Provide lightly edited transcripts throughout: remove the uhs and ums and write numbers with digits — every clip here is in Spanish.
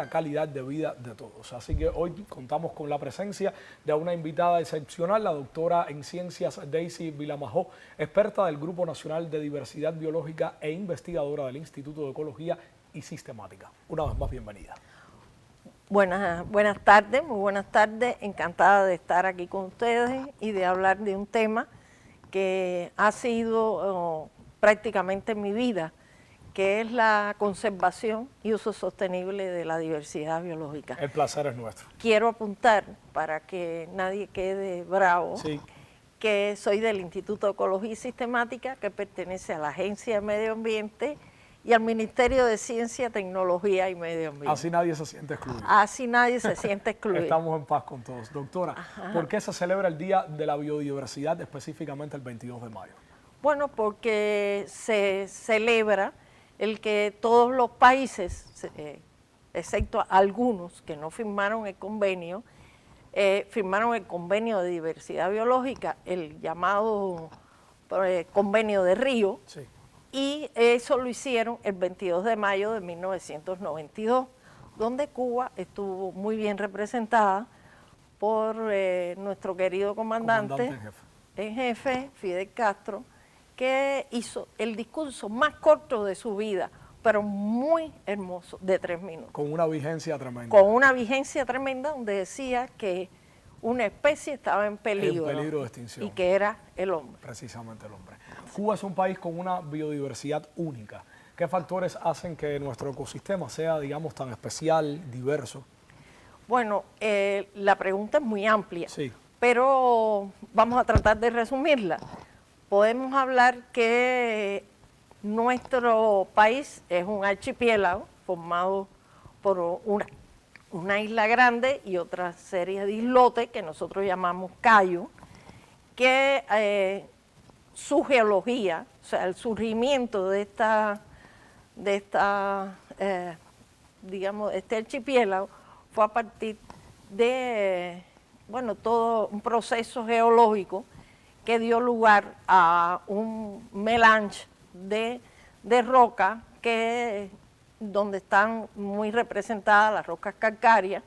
la calidad de vida de todos. Así que hoy contamos con la presencia de una invitada excepcional, la doctora en ciencias Daisy Vilamajó, experta del Grupo Nacional de Diversidad Biológica e investigadora del Instituto de Ecología y Sistemática. Una vez más, bienvenida. Buenas tardes, muy buenas tardes. Encantada de estar aquí con ustedes y de hablar de un tema que ha sido prácticamente mi vida, que es la conservación y uso sostenible de la diversidad biológica. El placer es nuestro. Quiero apuntar, para que nadie quede bravo, sí, que soy del Instituto de Ecología y Sistemática, que pertenece a la Agencia de Medio Ambiente y al Ministerio de Ciencia, Tecnología y Medio Ambiente. Así nadie se siente excluido. Así nadie se siente excluido. Estamos en paz con todos. Doctora, ¿por qué se celebra el Día de la Biodiversidad, específicamente el 22 de mayo? Bueno, porque se celebra el que todos los países, excepto algunos que no firmaron el convenio de diversidad biológica, el llamado Convenio de Río, sí, y eso lo hicieron el 22 de mayo de 1992, donde Cuba estuvo muy bien representada por nuestro querido comandante en jefe, Fidel Castro, que hizo el discurso más corto de su vida, pero muy hermoso, de 3 minutos. Con una vigencia tremenda. Con una vigencia tremenda, donde decía que una especie estaba en peligro de extinción. Y que era el hombre. Precisamente el hombre. Cuba es un país con una biodiversidad única. ¿Qué factores hacen que nuestro ecosistema sea, digamos, tan especial, diverso? Bueno, la pregunta es muy amplia, sí, pero vamos a tratar de resumirla. Podemos hablar que nuestro país es un archipiélago formado por una isla grande y otra serie de islotes que nosotros llamamos cayos, que su geología, o sea, el surgimiento de este archipiélago fue a partir de, bueno, todo un proceso geológico que dio lugar a un melange de roca donde están muy representadas las rocas calcáreas,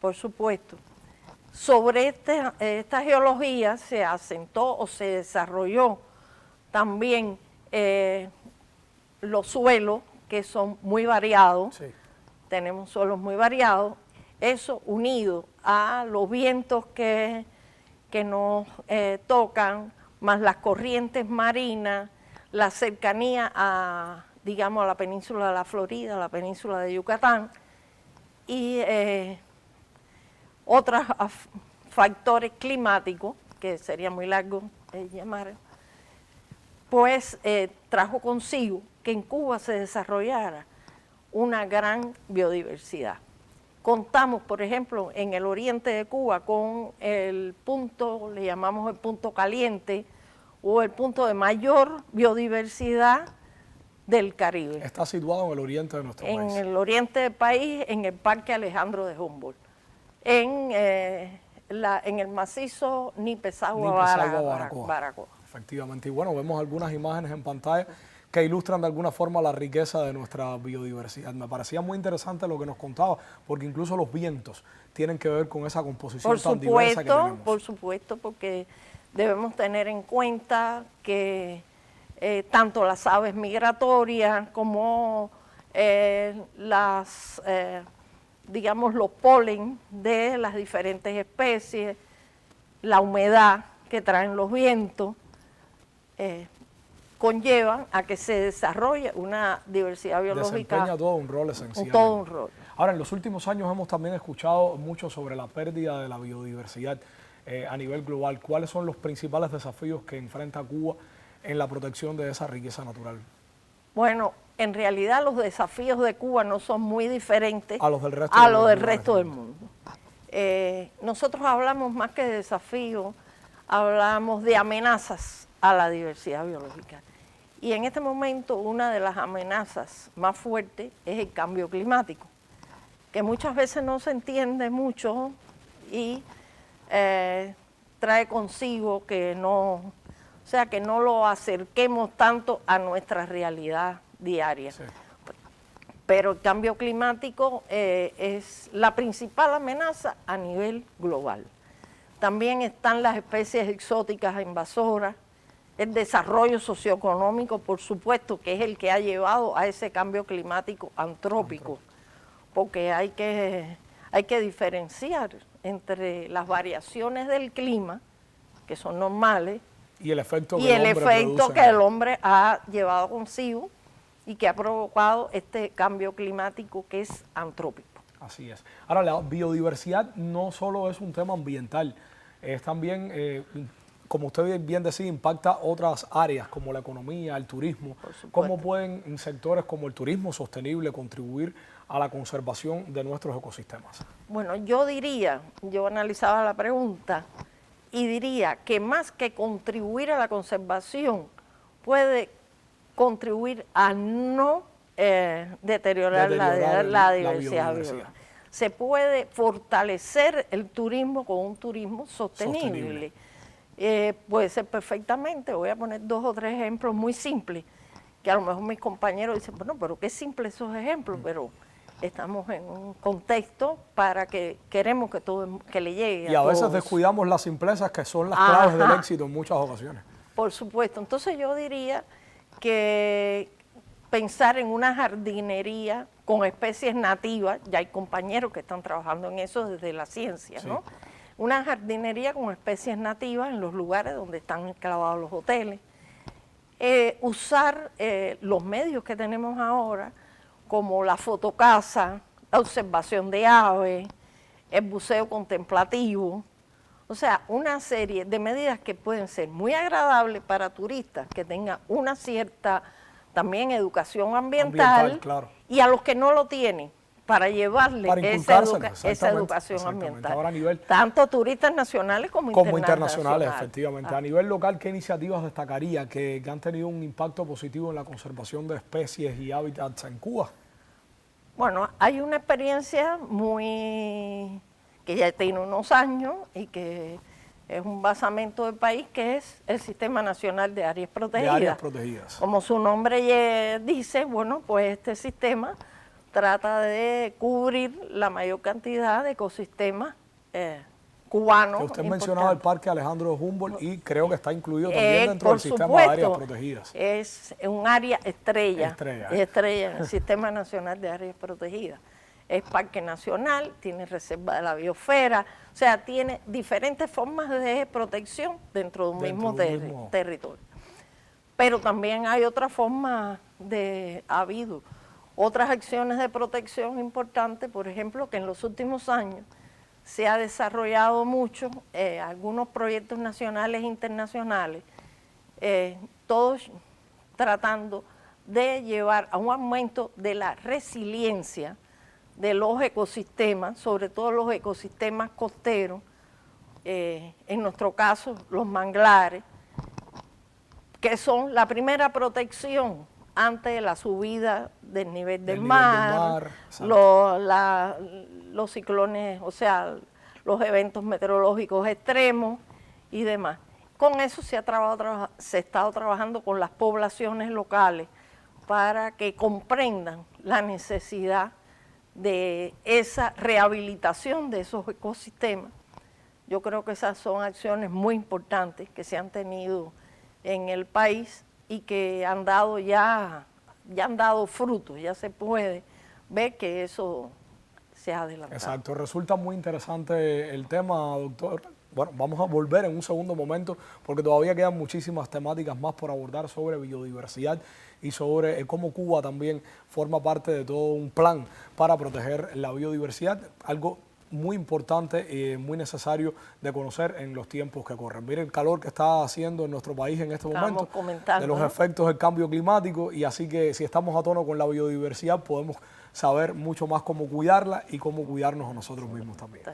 por supuesto. Sobre esta geología se asentó o se desarrolló también los suelos, que son muy variados, sí, tenemos suelos muy variados, eso unido a los vientos que nos tocan, más las corrientes marinas, la cercanía a, digamos, a la península de la Florida, a la península de Yucatán, y otros factores climáticos, que sería muy largo llamar, pues trajo consigo que en Cuba se desarrollara una gran biodiversidad. Contamos, por ejemplo, en el oriente de Cuba con el punto, le llamamos el punto caliente, o el punto de mayor biodiversidad del Caribe. Está situado en el oriente de nuestro país. En el oriente del país, en el Parque Alejandro de Humboldt, en el macizo Nipe-Sagua-Baracoa. Efectivamente, y bueno, vemos algunas imágenes en pantalla que ilustran de alguna forma la riqueza de nuestra biodiversidad. Me parecía muy interesante lo que nos contaba, porque incluso los vientos tienen que ver con esa composición tan diversa que tenemos. Por supuesto, porque debemos tener en cuenta que tanto las aves migratorias como digamos, los polen de las diferentes especies, la humedad que traen los vientos, conllevan a que se desarrolle una diversidad biológica. Desempeña todo un rol esencial. Todo un rol. Ahora, en los últimos años hemos también escuchado mucho sobre la pérdida de la biodiversidad a nivel global. ¿Cuáles son los principales desafíos que enfrenta Cuba en la protección de esa riqueza natural? Bueno, en realidad los desafíos de Cuba no son muy diferentes a los del resto del mundo. Nosotros hablamos más que de desafíos, hablamos de amenazas a la diversidad biológica. Y en este momento una de las amenazas más fuertes es el cambio climático, que muchas veces no se entiende mucho y trae consigo que no lo acerquemos tanto a nuestra realidad diaria. Sí. pero el cambio climático es la principal amenaza a nivel global. También están las especies exóticas invasoras, el desarrollo socioeconómico, por supuesto, que es el que ha llevado a ese cambio climático antrópico, porque hay que diferenciar entre las variaciones del clima, que son normales, y el efecto que el hombre ha llevado consigo y que ha provocado este cambio climático que es antrópico. Así es. Ahora, la biodiversidad no solo es un tema ambiental, es también, como usted bien decía, impacta otras áreas como la economía, el turismo. ¿Cómo pueden sectores como el turismo sostenible contribuir a la conservación de nuestros ecosistemas? Bueno, yo analizaba la pregunta y diría que más que contribuir a la conservación, puede contribuir a no deteriorar la diversidad biológica. Se puede fortalecer el turismo con un turismo sostenible. Puede ser perfectamente, voy a poner 2 o 3 ejemplos muy simples, que a lo mejor mis compañeros dicen, bueno, pero qué simples esos ejemplos, pero estamos en un contexto para que queremos que todo que le llegue y a veces descuidamos las simplezas que son las claves del éxito en muchas ocasiones. Por supuesto, entonces yo diría que pensar en una jardinería con especies nativas, ya hay compañeros que están trabajando en eso desde la ciencia, ¿no? Una jardinería con especies nativas en los lugares donde están enclavados los hoteles. Usar los medios que tenemos ahora, como la fotocasa, la observación de aves, el buceo contemplativo, o sea, una serie de medidas que pueden ser muy agradables para turistas, que tengan una cierta también educación ambiental claro. Y a los que no lo tienen, para llevarle esa educación ambiental. Ahora, a nivel, tanto turistas nacionales como internacionales. Efectivamente. A nivel local, ¿qué iniciativas destacaría que han tenido un impacto positivo en la conservación de especies y hábitats en Cuba? Bueno, hay una experiencia que ya tiene unos años y que es un basamento del país, que es el Sistema Nacional de Áreas Protegidas. Como su nombre dice, bueno, pues este sistema trata de cubrir la mayor cantidad de ecosistemas cubanos. Que usted mencionaba el Parque Alejandro Humboldt y creo que está incluido también dentro del Sistema de Áreas Protegidas. Es un área estrella en el Sistema Nacional de Áreas Protegidas. Es parque nacional, tiene reserva de la biosfera, o sea, tiene diferentes formas de protección dentro de un mismo territorio. Pero también hay otras formas ha habido otras acciones de protección importantes, por ejemplo, que en los últimos años se ha desarrollado mucho, algunos proyectos nacionales e internacionales, todos tratando de llevar a un aumento de la resiliencia de los ecosistemas, sobre todo los ecosistemas costeros, en nuestro caso los manglares, que son la primera protección ante la subida del nivel del mar, los ciclones, o sea, los eventos meteorológicos extremos y demás. Con eso se ha estado trabajando con las poblaciones locales para que comprendan la necesidad de esa rehabilitación de esos ecosistemas. Yo creo que esas son acciones muy importantes que se han tenido en el país y que han dado ya han dado frutos, ya se puede ver que eso se ha adelantado. Exacto, resulta muy interesante el tema, doctor. Bueno, vamos a volver en un segundo momento porque todavía quedan muchísimas temáticas más por abordar sobre biodiversidad y sobre cómo Cuba también forma parte de todo un plan para proteger la biodiversidad, algo muy importante y muy necesario de conocer en los tiempos que corren. Mire el calor que está haciendo en nuestro país en este momento, de los efectos del cambio climático, y así que si estamos a tono con la biodiversidad podemos saber mucho más cómo cuidarla y cómo cuidarnos a nosotros mismos también.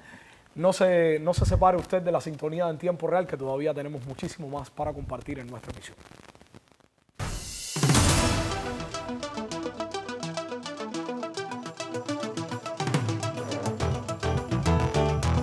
No se separe usted de la sintonía en tiempo real, que todavía tenemos muchísimo más para compartir en nuestra emisión.